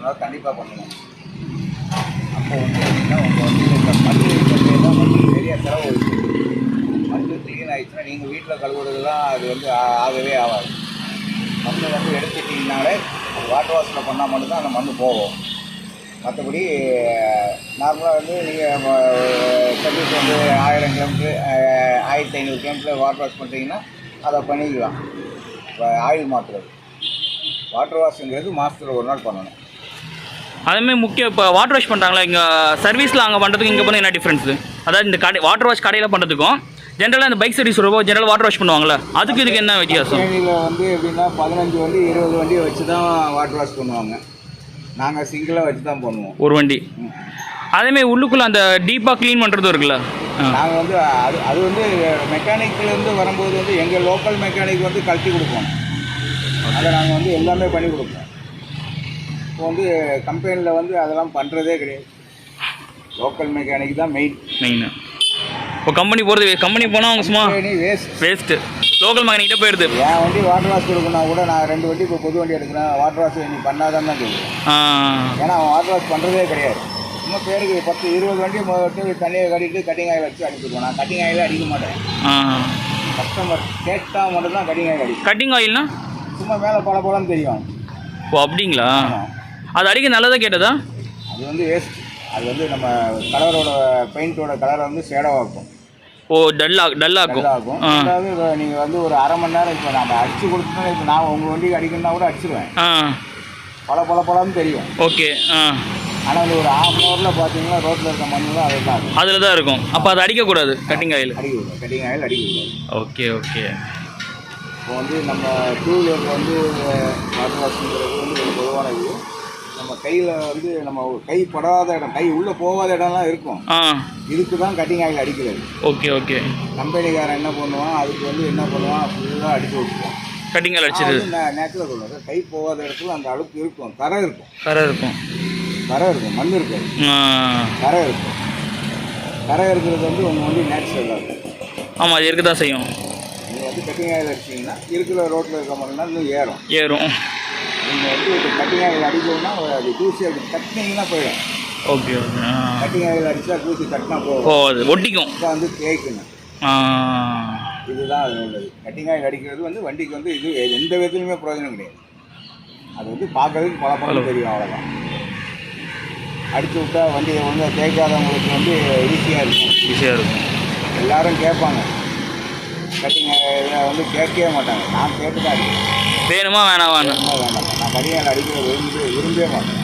பண்ணணும், கண்டிப்பாக பண்ணணும். அப்போ வந்து எப்படின்னா உங்கள் வந்து இந்த மண்ணு இருக்கிறதே தான் வந்து பெரிய செலவு இருக்குது. மண்ணு க்ளீன் ஆகிடுச்சுன்னா நீங்கள் வீட்டில் கழுவுறதுலாம் அது வந்து ஆகவே ஆகாது. மண்ணை வந்து எடுத்துட்டிங்கனாலே வாட்டர் வாஷில் பண்ணால் மட்டும்தான் அந்த மண் போகும். மற்றபடி நார்மலாக வந்து நீங்கள் சர்வீஸ் வந்து 1000 கிலோமீட்ரு 1500 கிலோமீட்டர் வாட்டர் வாஷ் பண்ணுறீங்கன்னா அதை பண்ணிக்கலாம். இப்போ ஆயில் மாற்றுறது வாட்டர் வாஷுங்கிறது மாதத்தில் ஒரு நாள் பண்ணணும். அதேமாதிரி முக்கியம் இப்போ வாட்டர் வாஷ் பண்ணுறாங்களா இங்கே சர்வீஸில் அங்கே பண்ணுறதுக்கு இங்கே பண்ண என்ன டிஃப்ரென்ஸு? அதாவது இந்த கடை வாட்டர் வாஷ் கடையில் பண்ணுறதுக்கும் ஜென்ரலாக இந்த பைக் சர்வீஸ் வரும்போது ஜென்ரல் வாட்டர் வாஷ் பண்ணுவாங்களா, அதுக்கு இதுக்கு என்ன வித்தியாசம்? தேனியில் வந்து எப்படின்னா 15 வண்டி 20 வண்டியை வச்சு தான் வாட்டர் வாஷ் பண்ணுவாங்க. நாங்கள் சிங்கிளாக வச்சு தான் பண்ணுவோம் ஒரு வண்டி. அதேமாதிரி உள்ளுக்குள்ளே அந்த டீப்பாக க்ளீன் பண்ணுறதும் இருக்குல்ல, நாங்கள் வந்து அது வந்து மெக்கானிக்லேருந்து வரும்போது வந்து எங்கள் லோக்கல் மெக்கானிக் வந்து கழட்டி கொடுப்போம். அதை நாங்கள் வந்து எல்லாமே பண்ணி கொடுப்போம். இப்போ வந்து கம்பெனியில் வந்து அதெல்லாம் பண்ணுறதே கிடையாது. லோக்கல் மெக்கானிக் தான் மெயின். இப்போ கம்பெனி போகிறது கம்பெனி போனால் அவங்க சும்மா வேஸ்ட்டு லோக்கல் மெக்கானிக்கிட்ட போயிடுது. என் வண்டி வாட்டர் வாஷ் கொடுக்கணும்னா கூட நான் 2 வண்டி இப்போ புது வண்டி எடுக்கிறேன், வாட்டர் வாஷ் நீ பண்ணாதான் தான் தெரியும். ஏன்னா அவன் வாட்டர் வாஷ் பண்ணுறதே கிடையாது. சும்மா பேருக்கு 10-20 வண்டி மட்டும் தண்ணியை கட்டிட்டு கட்டிங் ஆயில் வச்சு அடிச்சுடுவோம். நான் கட்டிங் ஆயில் அடிக்க மாட்டேன். கஸ்டமர் கேட்டால் மட்டும்தான் கட்டிங் ஆயில் அடிக்கும். கட்டிங் ஆயில்னா சும்மா மேலே பழப்பழம்னு தெரியும். ஓ அப்படிங்களா? அது அடிக்க நல்லதாக கேட்டதா? அது வந்து வேஸ்ட். அது வந்து நம்ம கலரோட பெயிண்டோட கலரை வந்து ஷேடோவாக இருக்கும். ஓ டல்லாகும். அதாவது நீங்கள் வந்து ஒரு அரை மணி நேரம் இப்போ நம்ம அடிச்சு கொடுத்தோன்னா இப்போ நான் உங்கள் வண்டிக்கு அடிக்கணும்னா கூட அடிச்சிடுவேன். பழப்பழம்னு தெரியும். ஓகே. ஆனால் வந்து ஒரு ½ ஹவரில் பார்த்தீங்கன்னா ரோட்டில் இருக்க மண் தான் அதில் தான் இருக்கும். அப்போ அதை அடிக்கக்கூடாது. கட்டிங் ஆயில் அடிக்கக்கூடாது. கட்டிங் ஆயில் அடிக்கக்கூடாது. ஓகே. இப்போ வந்து நம்ம 2 வீலரில் வந்து வாட்டர் வாஷுங்கிறது வந்து ஒரு பொதுவான இது. நம்ம கையில் வந்து நம்ம கை படாத இடம், கை உள்ளே போகாத இடம்லாம் இருக்கும். இதுக்கு தான் கட்டிங் ஆயில் அடிக்கிறது. ஓகே. கம்பெனிக்காரன் என்ன பண்ணுவான், அதுக்கு வந்து என்ன பண்ணுவான், ஃபுல்லாக அடித்து விட்டுருவான். கட்டிங் ஆயில் அடிச்சது நேச்சுரலாக சொல்லுவாங்க. கை போகாத இடத்துல அந்த அழுக்கு இருக்கும். கரை இருக்கும். மண் இருக்காது. கரை இருக்கும். கரை இருக்கிறது வந்து உங்கள் வந்து நேச்சுரலாக இருக்கும். ஆமாம், அது இருக்க தான் செய்யும். நீங்கள் வந்து கட்டிங் ஆயில் அடிச்சிங்கன்னா இருக்கிற ரோட்டில் இருக்க மட்டும்தான் இன்னும் ஏறும். நீங்கள் வந்து இப்போ கட்டிங் ஆயில் அடிக்கணும்னா அது தூசி அப்படி தட்டினீங்கன்னா போயிடும். ஓகே. கட்டிங் ஆயில் அடித்தா தூசி தட்டினா போகும், ஒட்டிக்கும். இப்போ வந்து தேய்க்கணும். இதுதான் அது உள்ளது. கட்டிங் ஆயில் அடிக்கிறது வந்து வண்டிக்கு வந்து இது எந்த விதத்துலையுமே பிரயோஜனம் கிடையாது. அது வந்து பார்க்கறதுக்கு பழப்பழம் தெரியும், அவ்வளோதான். அடித்து விட்டா வண்டியை வந்து தேய்க்காதவங்களுக்கு வந்து ஈஸியாக இருக்கும். எல்லோரும் கேட்பாங்க. கட்டிங் ஆயில் வந்து கேட்கவே மாட்டாங்க. நான் கேட்டு தான் இருக்கேன். வேணுமா வேணாம். நான் கட்டிங் ஆயில் அடிக்கிற விரும்பவே மாட்டேன்.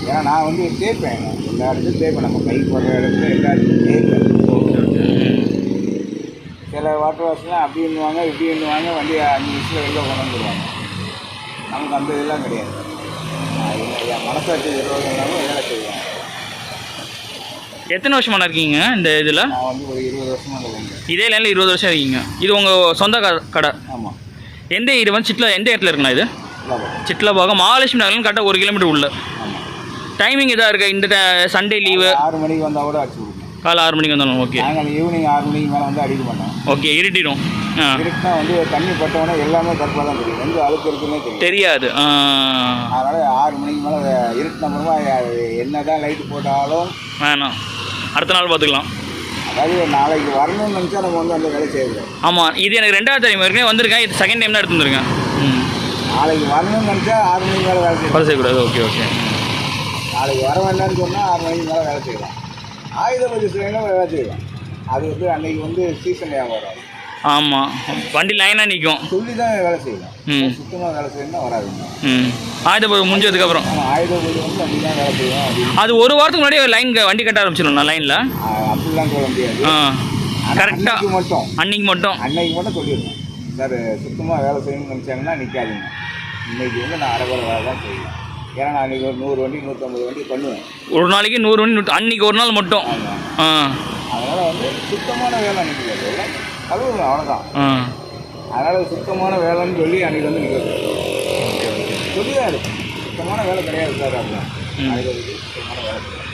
ஏன்னா நான் வந்து தேய்ப்பேன். எல்லா இடத்துலையும் தேய்ப்பேன். நம்ம கை போடுற இடத்துல எல்லா இடத்துலையும் தேய்ப்பேன். சில வாட்டர் வாஷ்லாம் அப்படி இன்னுவாங்க இப்படி இன்னுவாங்க, வண்டியை 5 நிமிஷத்தில் வெளில கொண்டு வந்துடுவாங்க. நமக்கு அந்த இதெல்லாம் கிடையாது. என் மனசாட்சி விரோதம்னாலும் வேலை செய்வாங்க. எத்தனை வருஷமாக இருக்கீங்க இந்த இதில்? நான் வந்து ஒரு 20 வருஷமாக இருக்கேன். இதே லைனில் 20 வருஷம் இருக்கீங்க. இது உங்கள் சொந்த கடை? ஆமாம். இது வந்து எந்த இடத்துல இருக்குண்ணா? இது சிட்லபாகம் மகாலட்சுமி நகர்லேருந்து கரெக்டாக 1 கிலோமீட்டர் உள்ள. டைமிங் இதாக இருக்கா? இந்த சண்டே லீவு 6 மணிக்கு வந்தால் கூட அடிச்சு கொடுப்போம். காலை 6 மணிக்கு வந்தாலும் ஓகே. நாங்கள் ஈவினிங் 6 மணிக்கு மேலே வந்து அடிக்க மாட்டோம். ஓகே, இருட்டிடும். இருட்டுனா வந்து தண்ணி பட்டவொடனே எல்லாமே கருப்பாக தான் தெரியும். எந்த அழுக்கு இருக்குன்னே தெரியாது. அதனால் 6 மணிக்கு மேலே இருட்டின அப்புறமா என்ன தான் லைட்டு போட்டாலும் வேணாம், அடுத்த நாள் பார்த்துக்கலாம். அதாவது நாளைக்கு வரணும்னு நினச்சா நம்ம வந்து அந்த வேலை செய்யணும். ஆமாம், இது எனக்கு 2வது டைம் இருக்குன்னு வந்திருக்கேன். இது செகண்ட் டைம் தான் எடுத்து வந்துருக்கேன். நாளைக்கு வரணும்னு நினச்சா 6 மணிக்கு மேலே வேலை செய்யக்கூடாது. ஓகே. நாளைக்கு வர வேண்டாம்னு சொன்னால் 6 மணிக்கு மேலே வேலை செய்யலாம். ஆயுத பூஜை வேலை செய்யலாம். அது வந்து அன்னைக்கு வந்து சீசன் வியாபாரம். ஆமாம், வண்டி லைனாக நிற்கும். சொல்லி தான் வேலை செய்யலாம். சுத்தமாக வேலை செய்யணும்னா வராதுங்க. ஆயுத பூஜை முடிஞ்சதுக்கப்புறம் ஆயுத பூஜை வந்து அப்படி தான் வேலை செய்வோம். அது 1 வாரத்துக்கு முன்னாடியே லைன் வண்டி கட்ட ஆரம்பிச்சிடும். நான் லைனில் அப்படிலாம் சொல்ல முடியாது. கரெக்டாக அன்னைக்கு மட்டும் சொல்லிடுவேன். சார் சுத்தமாக வேலை செய்யணும்னு நினச்சாங்கன்னா நிற்காதுங்க. இன்றைக்கி வந்து நான் அரைக்குறை வேலை தான் செய்வேன். ஏன்னா நான் அன்றைக்கி ஒரு 100 வண்டி 150 வண்டி பண்ணுவேன். ஒரு நாளைக்கு 100 வண்டி, அன்றைக்கி ஒரு நாள் மட்டும். அதனால் வந்து சுத்தமான வேலை நிற்காது. எல்லாம் கழுவுங்க, அவ்வளோதான். அதனால் சுத்தமான வேலைன்னு சொல்லி அன்றைக்கி வந்து நிற்கிறது சொல்லி தான் இருக்கும். சுத்தமான வேலை கிடையாது சார். அப்படின்னா சுத்தமான வேலை கிடையாது.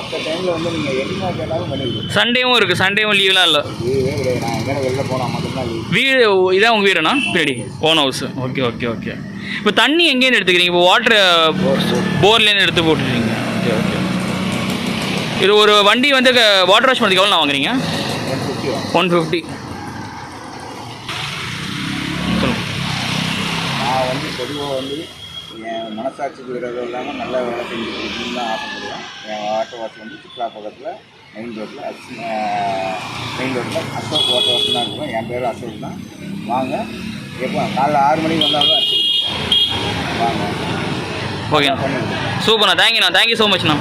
மற்ற டைமில் வந்து நீங்கள் என்ன கேட்டாலும் பண்ணிடுவோம். சண்டேவும் இருக்குது, சண்டேவும் லீவ்லாம் இல்லை. லீவே கிடையாது. நான் எங்கே வெளில போனால் மட்டும்தான் லீவ். வீடு இதான் உங்கள் வீடுண்ணா பின்னாடி own house? Okay okay okay. இப்போ தண்ணி எங்கேருந்து எடுத்துக்கிறீங்க? இப்போ வாட்ரு போர்லேருந்து எடுத்து போட்டுருக்கீங்க. Okay okay. இது ஒரு வண்டி வந்து வாட்டர் வாஷ் பண்ணுறதுக்கு எவ்வளோ நான் வாங்குறீங்க? 150. நான் வந்து பொதுவாக வந்து என் மனசாட்சிக்கு விடுறது இல்லாமல் நல்ல வேலை செஞ்சு கொடுக்கணும்னு தான் ஆசைப்படுவேன். என் வாட்டர் வாஷ் வந்து சித்ரா பக்கத்தில் மெயின் ரோட்டில் அசோக் வாட்டர் வாஷ் தான் இருக்கும். என் பேர் அசோக் தான். வாங்க, எப்போ காலைல 6 மணிக்கு வந்தாலும் அடிச்சு வாங்க. ஓகேண்ணா, சூப்பர்ண்ணா, தேங்க்யூண்ணா, தேங்க்யூ ஸோ மச்ண்ணா.